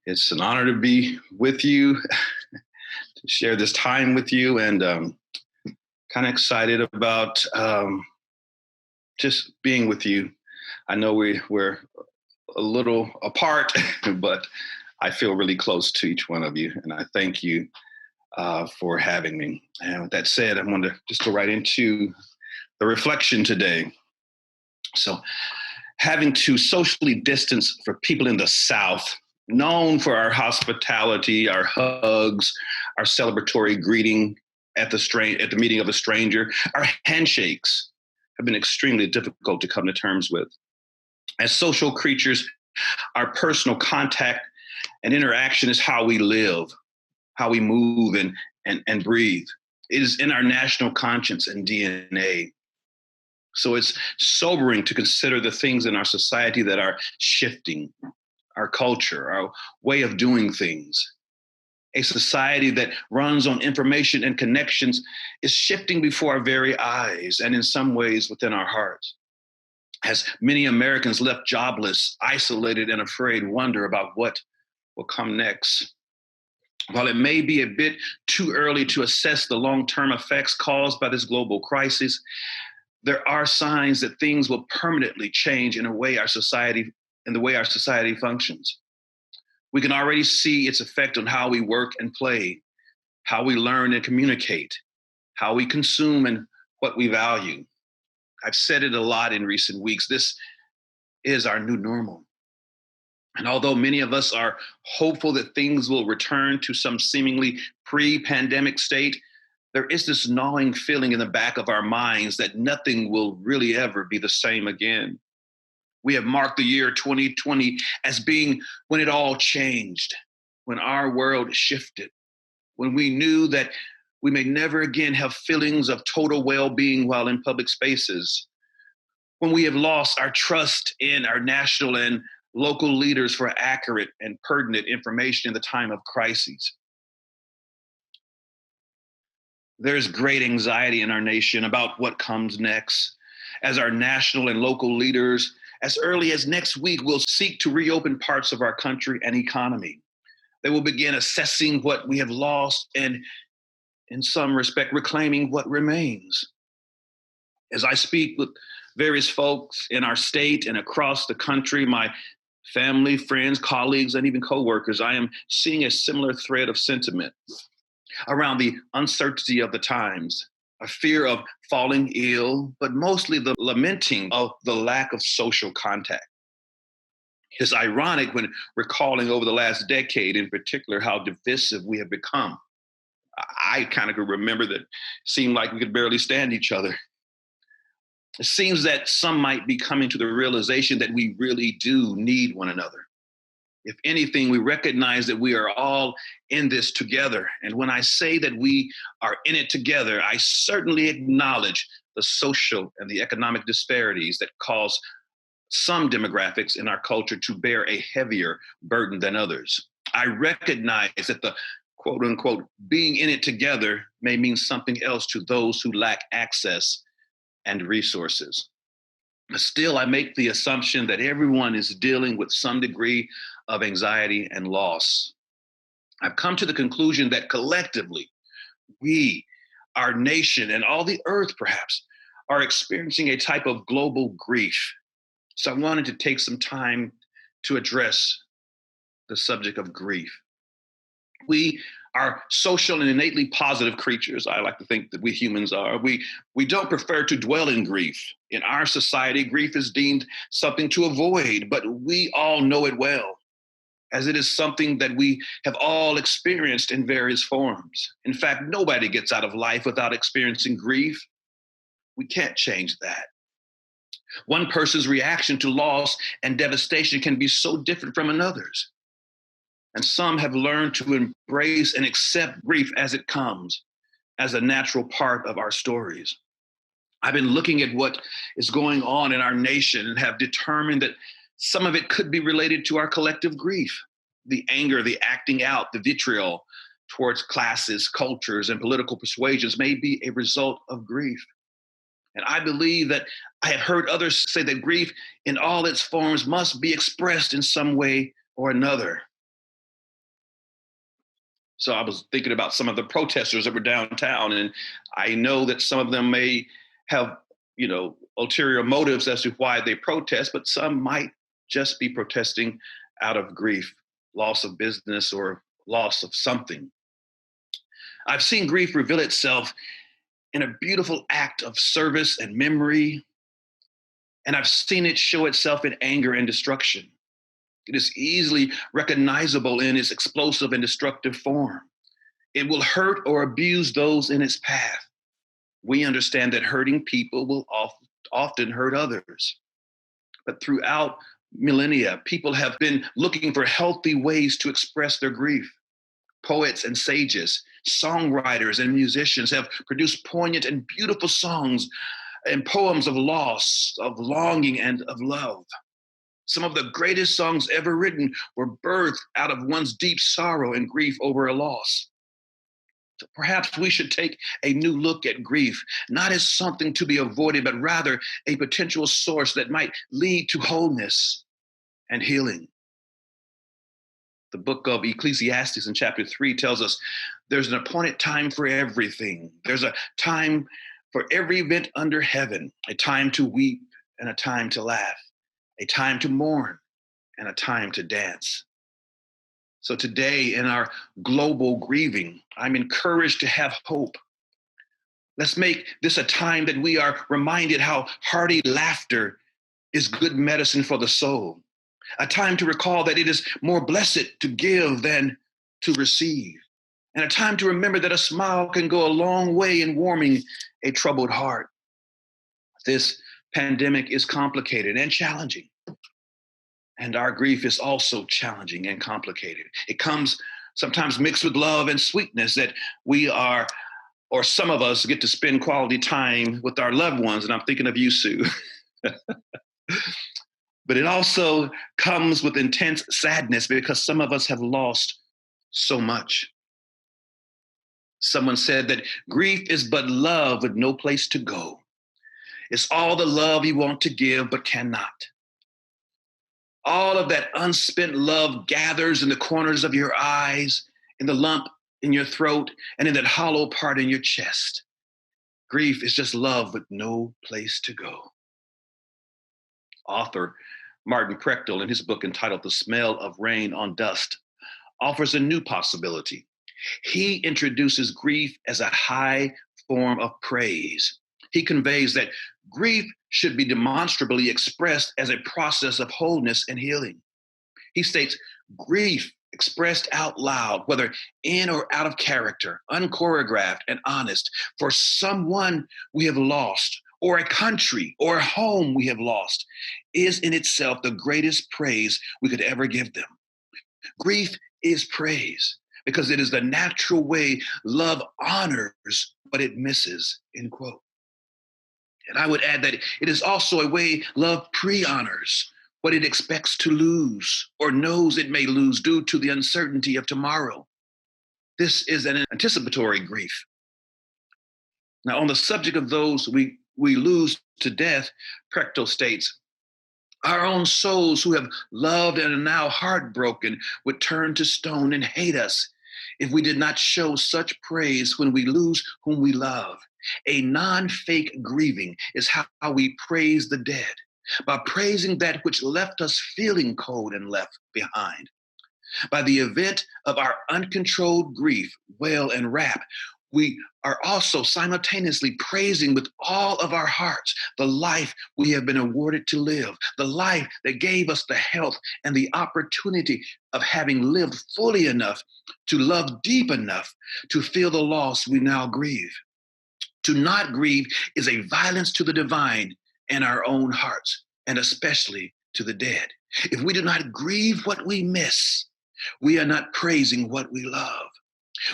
It's an honor to be with you, to share this time with you, and kind of excited about just being with you. I know we're a little apart, but I feel really close to each one of you, and I thank you for having me. And with that said, I want to just go right into the reflection today. So, having to socially distance for people in the South, known for our hospitality, our hugs, our celebratory greeting at the meeting of a stranger, our handshakes have been extremely difficult to come to terms with. As social creatures, our personal contact and interaction is how we live, how we move and breathe. It is in our national conscience and DNA. So it's sobering to consider the things in our society that are shifting, our culture, our way of doing things. A society that runs on information and connections is shifting before our very eyes and in some ways within our hearts. As many Americans left jobless, isolated, and afraid, wonder about what will come next. While it may be a bit too early to assess the long term effects caused by this global crisis, there are signs that things will permanently change in the way our society functions. We can already see its effect on how we work and play, how we learn and communicate, how we consume and what we value. I've said it a lot in recent weeks. This is our new normal. And although many of us are hopeful that things will return to some seemingly pre-pandemic state, there is this gnawing feeling in the back of our minds that nothing will really ever be the same again. We have marked the year 2020 as being when it all changed, when our world shifted, when we knew that we may never again have feelings of total well-being while in public spaces, when we have lost our trust in our national and local leaders for accurate and pertinent information in the time of crises. There's great anxiety in our nation about what comes next, as our national and local leaders, as early as next week, will seek to reopen parts of our country and economy. They will begin assessing what we have lost and, in some respect, reclaiming what remains. As I speak with various folks in our state and across the country, my family, friends, colleagues, and even coworkers, I am seeing a similar thread of sentiment around the uncertainty of the times, a fear of falling ill, but mostly the lamenting of the lack of social contact. It's ironic when recalling over the last decade in particular how divisive we have become. I kind of could remember that it seemed like we could barely stand each other. It seems that some might be coming to the realization that we really do need one another. If anything, we recognize that we are all in this together. And when I say that we are in it together, I certainly acknowledge the social and the economic disparities that cause some demographics in our culture to bear a heavier burden than others. I recognize that the quote unquote being in it together may mean something else to those who lack access and resources. But still, I make the assumption that everyone is dealing with some degree of anxiety and loss. I've come to the conclusion that collectively, we, our nation, and all the earth perhaps, are experiencing a type of global grief. So I wanted to take some time to address the subject of grief. We are social and innately positive creatures. I like to think that we humans are. We don't prefer to dwell in grief. In our society, grief is deemed something to avoid, but we all know it well, as it is something that we have all experienced in various forms. In fact, nobody gets out of life without experiencing grief. We can't change that. One person's reaction to loss and devastation can be so different from another's. And some have learned to embrace and accept grief as it comes, as a natural part of our stories. I've been looking at what is going on in our nation and have determined that some of it could be related to our collective grief. The anger, the acting out, the vitriol towards classes, cultures, and political persuasions may be a result of grief. And I believe that I have heard others say that grief in all its forms must be expressed in some way or another. So I was thinking about some of the protesters that were downtown, and I know that some of them may have, ulterior motives as to why they protest, but some might just be protesting out of grief, loss of business or loss of something. I've seen grief reveal itself in a beautiful act of service and memory, and I've seen it show itself in anger and destruction. It is easily recognizable in its explosive and destructive form. It will hurt or abuse those in its path. We understand that hurting people will often hurt others. But throughout millennia, people have been looking for healthy ways to express their grief. Poets and sages, songwriters and musicians have produced poignant and beautiful songs and poems of loss, of longing, and of love. Some of the greatest songs ever written were birthed out of one's deep sorrow and grief over a loss. So perhaps we should take a new look at grief, not as something to be avoided, but rather a potential source that might lead to wholeness and healing. The book of Ecclesiastes in chapter 3 tells us there's an appointed time for everything. There's a time for every event under heaven, a time to weep and a time to laugh, a time to mourn and a time to dance. So today, in our global grieving, I'm encouraged to have hope. Let's make this a time that we are reminded how hearty laughter is good medicine for the soul, a time to recall that it is more blessed to give than to receive, and a time to remember that a smile can go a long way in warming a troubled heart. This pandemic is complicated and challenging. And our grief is also challenging and complicated. It comes sometimes mixed with love and sweetness that we are, or some of us get to spend quality time with our loved ones. And I'm thinking of you, Sue. But it also comes with intense sadness because some of us have lost so much. Someone said that grief is but love with no place to go. It's all the love you want to give but cannot. All of that unspent love gathers in the corners of your eyes, in the lump in your throat, and in that hollow part in your chest. Grief is just love with no place to go. Author Martin Prechtel, in his book entitled The Smell of Rain on Dust, offers a new possibility. He introduces grief as a high form of praise. He conveys that grief should be demonstrably expressed as a process of wholeness and healing. He states, grief expressed out loud, whether in or out of character, unchoreographed and honest, for someone we have lost, or a country or a home we have lost, is in itself the greatest praise we could ever give them. Grief is praise because it is the natural way love honors what it misses, end quote. And I would add that it is also a way love pre-honors what it expects to lose or knows it may lose due to the uncertainty of tomorrow. This is an anticipatory grief. Now, on the subject of those we lose to death, Prechtel states, our own souls who have loved and are now heartbroken would turn to stone and hate us if we did not show such praise when we lose whom we love. A non-fake grieving is how we praise the dead, by praising that which left us feeling cold and left behind. By the event of our uncontrolled grief, wail, and rap, we are also simultaneously praising with all of our hearts the life we have been awarded to live, the life that gave us the health and the opportunity of having lived fully enough to love deep enough to feel the loss we now grieve. To not grieve is a violence to the divine and our own hearts, and especially to the dead. If we do not grieve what we miss, we are not praising what we love.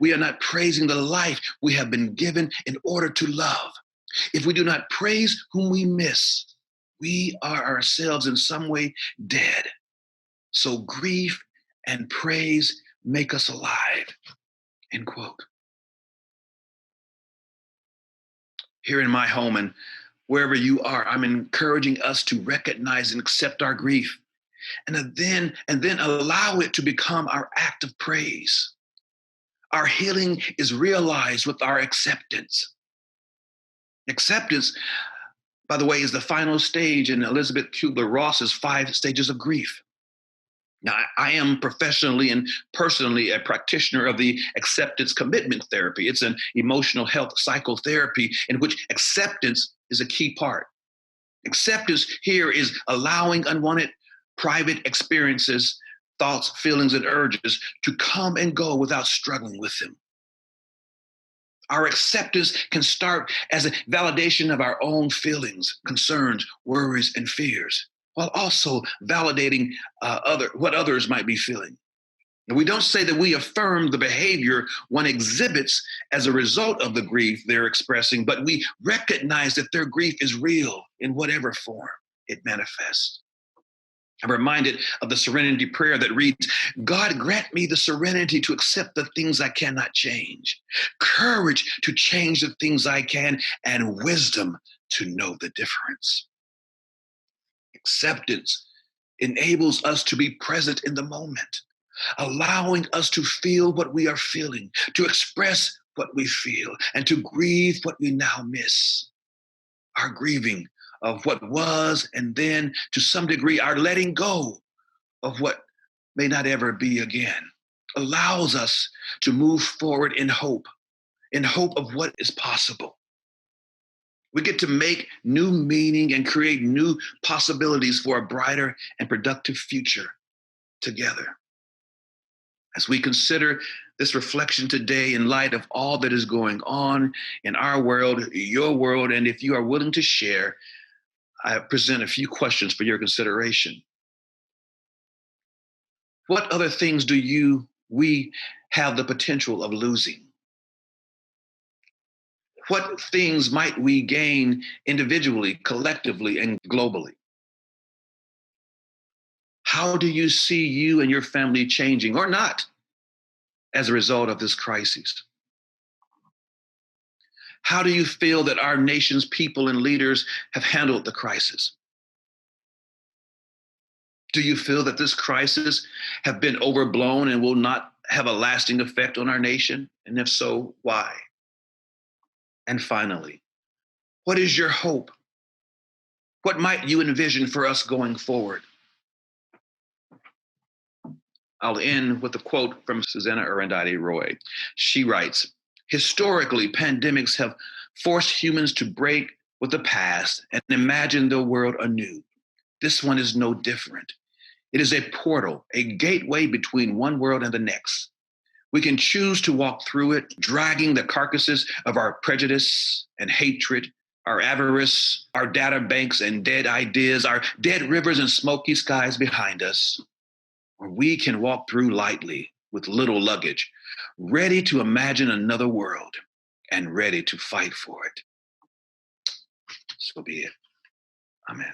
We are not praising the life we have been given in order to love. If we do not praise whom we miss, we are ourselves in some way dead. So grief and praise make us alive, end quote. Here in my home and wherever you are, I'm encouraging us to recognize and accept our grief and then allow it to become our act of praise. Our healing is realized with our acceptance. Acceptance, by the way, is the final stage in Elizabeth Kubler-Ross's 5 stages of grief. Now, I am professionally and personally a practitioner of the acceptance commitment therapy. It's an emotional health psychotherapy in which acceptance is a key part. Acceptance here is allowing unwanted private experiences, thoughts, feelings, and urges to come and go without struggling with them. Our acceptance can start as a validation of our own feelings, concerns, worries, and fears, while also validating what others might be feeling. And we don't say that we affirm the behavior one exhibits as a result of the grief they're expressing, but we recognize that their grief is real in whatever form it manifests. I'm reminded of the serenity prayer that reads, God, grant me the serenity to accept the things I cannot change, courage to change the things I can, and wisdom to know the difference. Acceptance enables us to be present in the moment, allowing us to feel what we are feeling, to express what we feel, and to grieve what we now miss. Our grieving of what was, and then to some degree, our letting go of what may not ever be again, allows us to move forward in hope of what is possible. We get to make new meaning and create new possibilities for a brighter and productive future together. As we consider this reflection today in light of all that is going on in our world, your world, and if you are willing to share, I present a few questions for your consideration. What other things do we have the potential of losing? What things might we gain individually, collectively, and globally? How do you see you and your family changing or not as a result of this crisis? How do you feel that our nation's people and leaders have handled the crisis? Do you feel that this crisis have been overblown and will not have a lasting effect on our nation? And if so, why? And finally, what is your hope? What might you envision for us going forward? I'll end with a quote from Susanna Arundhati Roy. She writes, historically, pandemics have forced humans to break with the past and imagine the world anew. This one is no different. It is a portal, a gateway between one world and the next. We can choose to walk through it, dragging the carcasses of our prejudice and hatred, our avarice, our data banks and dead ideas, our dead rivers and smoky skies behind us. Or we can walk through lightly with little luggage, ready to imagine another world and ready to fight for it. So be it. Amen.